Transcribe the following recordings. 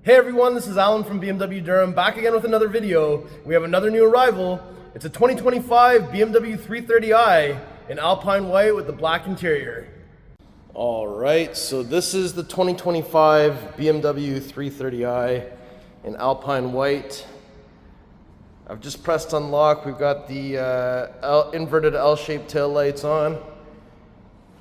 Hey everyone, this is Alan from BMW Durham, back again with another video. We have another new arrival. It's a 2025 BMW 330i in Alpine White with the black interior. Alright, so this is the 2025 BMW 330i in Alpine White. I've just pressed unlock. We've got the inverted L-shaped tail lights on.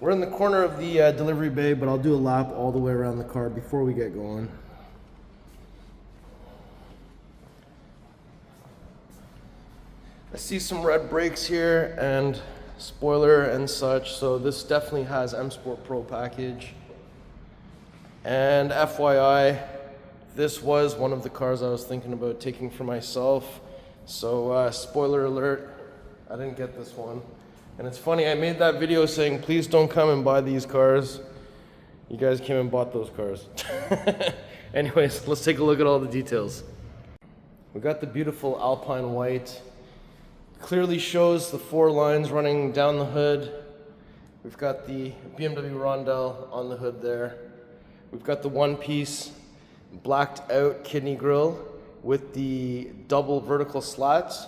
We're in the corner of the delivery bay, but I'll do a lap all the way around the car before we get going. I see some red brakes here and spoiler and such, so this definitely has M Sport Pro package. And FYI, this was one of the cars I was thinking about taking for myself. So spoiler alert, I didn't get this one. And it's funny, I made that video saying, please don't come and buy these cars. You guys came and bought those cars. Anyways, let's take a look at all the details. We got the beautiful Alpine White. Clearly shows the four lines running down the hood. We've got the BMW Rondell on the hood there. We've got the one-piece blacked out kidney grille with the double vertical slats.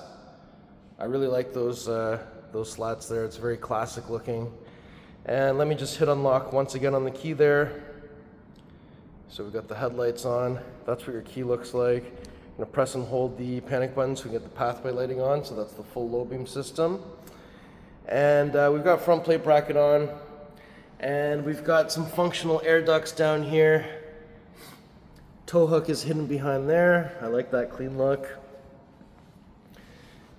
I really like those slats there. It's very classic looking. And let me just hit unlock once again on the key there. So we've got the headlights on. That's what your key looks like. I'm going to press and hold the panic button so we get the pathway lighting on, so that's the full low beam system. And we've got front plate bracket on, and we've got some functional air ducts down here. Tow hook is hidden behind there. I like that clean look.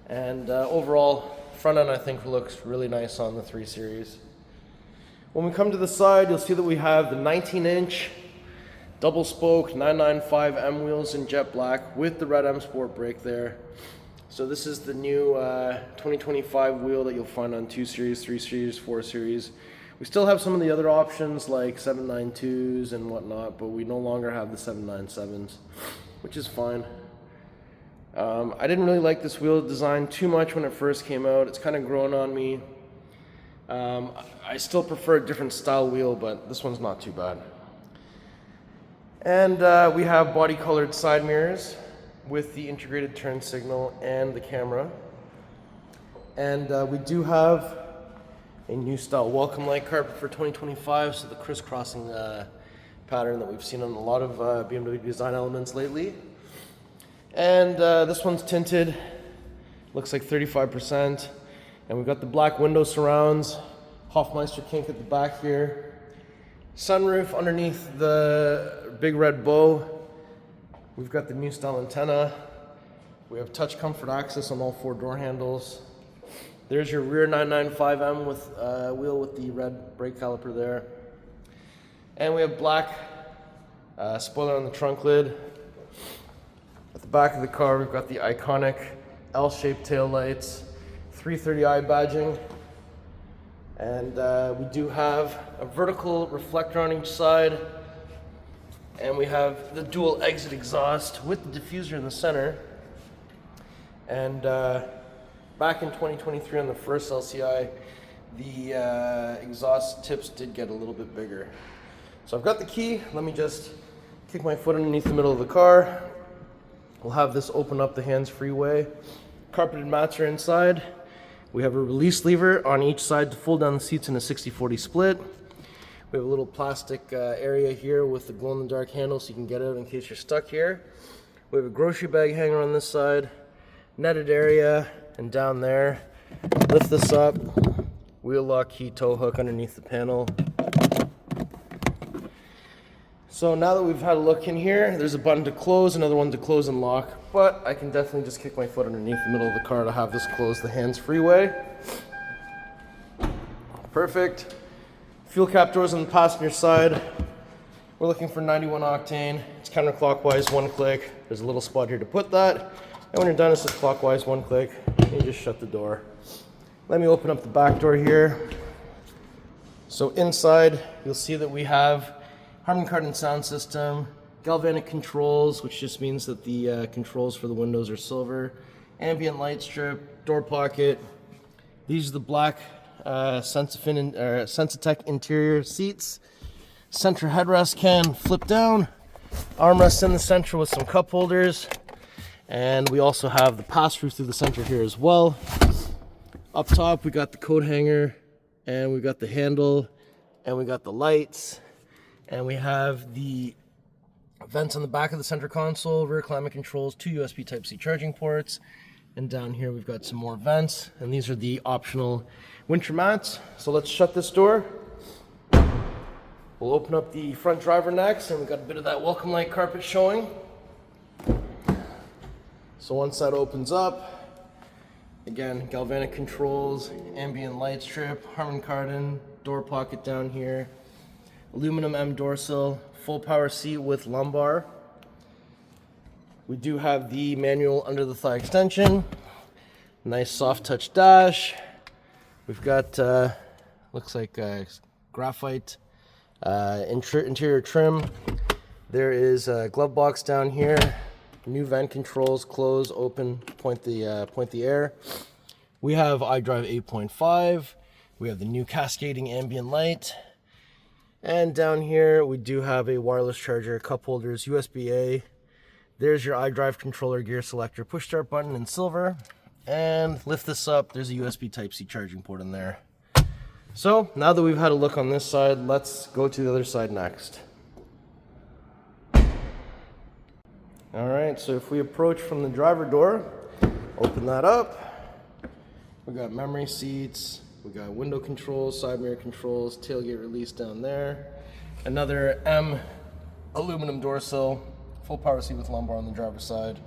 And overall, front end I think looks really nice on the 3 Series. When we come to the side, you'll see that we have the 19-inch double spoke 995M wheels in jet black with the red M Sport brake there. So this is the new 2025 wheel that you'll find on 2 Series, 3 Series, 4 Series. We still have some of the other options like 792s and whatnot, but we no longer have the 797s, which is fine. I didn't really like this wheel design too much when it first came out. It's kind of grown on me. I still prefer a different style wheel, but this one's not too bad. And we have body colored side mirrors with the integrated turn signal and the camera. And we do have a new style welcome light carpet for 2025, so the crisscrossing pattern that we've seen on a lot of BMW design elements lately. And this one's tinted, looks like 35%. And we've got the black window surrounds, Hofmeister kink at the back here. Sunroof underneath the big red bow. We've got the new style antenna. We have touch comfort access on all 4 door handles. There's your rear 995M with wheel with the red brake caliper there. And we have black spoiler on the trunk lid. At the back of the car, we've got the iconic L-shaped tail lights, 330i badging. And we do have a vertical reflector on each side. And we have the dual exit exhaust with the diffuser in the center. And back in 2023 on the first LCI, the exhaust tips did get a little bit bigger. So I've got the key. Let me just kick my foot underneath the middle of the car. We'll have this open up the hands-free way. Carpeted mats are inside. We have a release lever on each side to fold down the seats in a 60-40 split. We have a little plastic area here with the glow-in-the-dark handle so you can get out in case you're stuck here. We have a grocery bag hanger on this side, netted area, and down there. Lift this up, wheel lock key tow hook underneath the panel. So now that we've had a look in here, there's a button to close, another one to close and lock, but I can definitely just kick my foot underneath the middle of the car to have this close the hands-free way. Perfect. Fuel cap doors on the passenger side. We're looking for 91 octane. It's counterclockwise, 1 click. There's a little spot here to put that. And when you're done, it's just clockwise, 1 click. And you just shut the door. Let me open up the back door here. So inside, you'll see that we have Harman Kardon sound system, galvanic controls, which just means that the controls for the windows are silver, ambient light strip, door pocket. These are the black Sensatec interior seats. Center headrest can flip down. armrest in the center with some cup holders. And we also have the pass-through through the center here as well. Up top, we got the coat hanger, and we got the handle, and we got the lights, and we have the vents on the back of the center console, rear climate controls, 2 USB Type-C charging ports, and down here we've got some more vents, and these are the optional winter mats. So let's shut this door. We'll open up the front driver next, and we've got a bit of that welcome light carpet showing. So once that opens up, again, galvanic controls, ambient light strip, Harman Kardon, door pocket down here, aluminum M door sill, full power seat with lumbar. We do have the manual under the thigh extension, nice soft touch dash. We've got, looks like graphite interior trim. There is a glove box down here. New vent controls, close, open, point the air. We have iDrive 8.5. We have the new cascading ambient light. And down here, we do have a wireless charger, cup holders, USB-A. There's your iDrive controller, gear selector, push start button in silver. And lift this up, there's a USB Type-C charging port in there. So now that we've had a look on this side, let's go to the other side next. All right, so if we approach from the driver door, open that up. We got memory seats, we got window controls, side mirror controls, tailgate release down there. Another M aluminum door sill, full power seat with lumbar on the driver's side.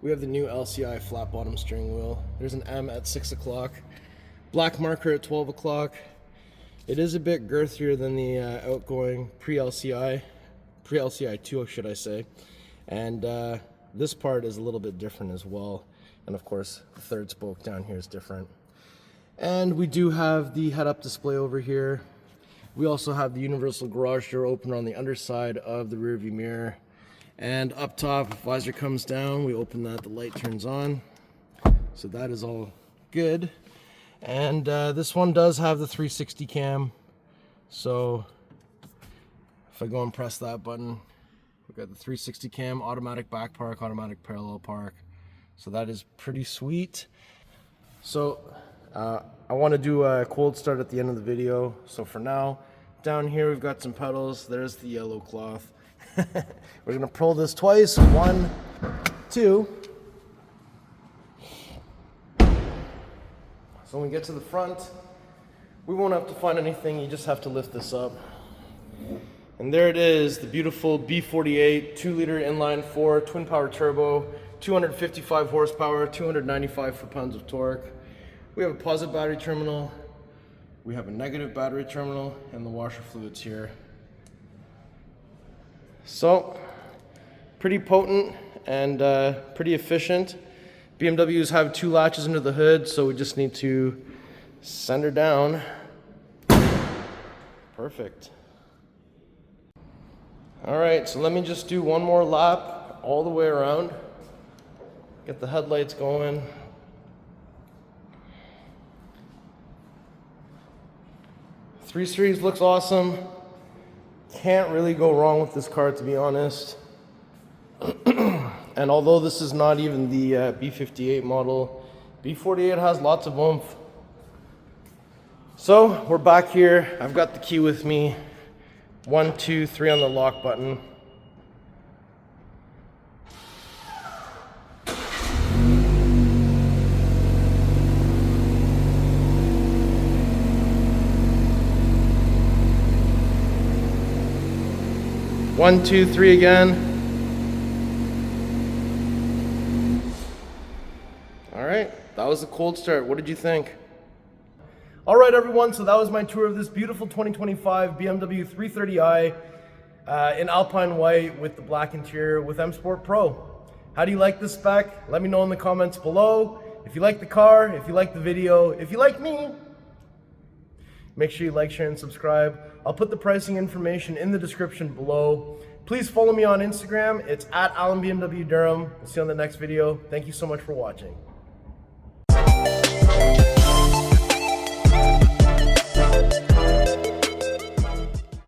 We have the new LCI flat bottom steering wheel. There's an M at 6 o'clock, black marker at 12 o'clock. It is a bit girthier than the outgoing pre-LCI 2, should I say. And this part is a little bit different as well. And of course, the third spoke down here is different. And we do have the head-up display over here. We also have the universal garage door opener on the underside of the rear view mirror. And up top, visor comes down, we open that, the light turns on. So that is all good. And this one does have the 360 cam. So if I go and press that button, we've got the 360 cam, automatic back park, automatic parallel park. So that is pretty sweet. So I want to do a cold start at the end of the video. So for now, down here we've got some pedals. There's the yellow cloth. We're going to pull this twice. 1, 2. So when we get to the front, we won't have to find anything. You just have to lift this up. And there it is, the beautiful B48 2-liter inline-4 twin-power turbo, 255 horsepower, 295 foot-pounds of torque. We have a positive battery terminal, we have a negative battery terminal, and the washer fluids here. So, pretty potent and pretty efficient. BMWs have 2 latches under the hood, so we just need to send her down. Perfect. All right, so let me just do one more lap all the way around. Get the headlights going. Three Series looks awesome. Can't really go wrong with this car, to be honest. And although this is not even the B58 model, B48 has lots of oomph. So we're back here. I've got the key with me. 1, 2, 3 on the lock button. One, two, three again. All right, that was the cold start. What did you think? All right, everyone, so that was my tour of this beautiful 2025 BMW 330i in Alpine White with the black interior with M Sport Pro. How do you like this spec? Let me know in the comments below. If you like the car, if you like the video, if you like me, make sure you like, share, and subscribe. I'll put the pricing information in the description below. Please follow me on Instagram. It's @AlanBMW Durham. We'll see you on the next video. Thank you so much for watching.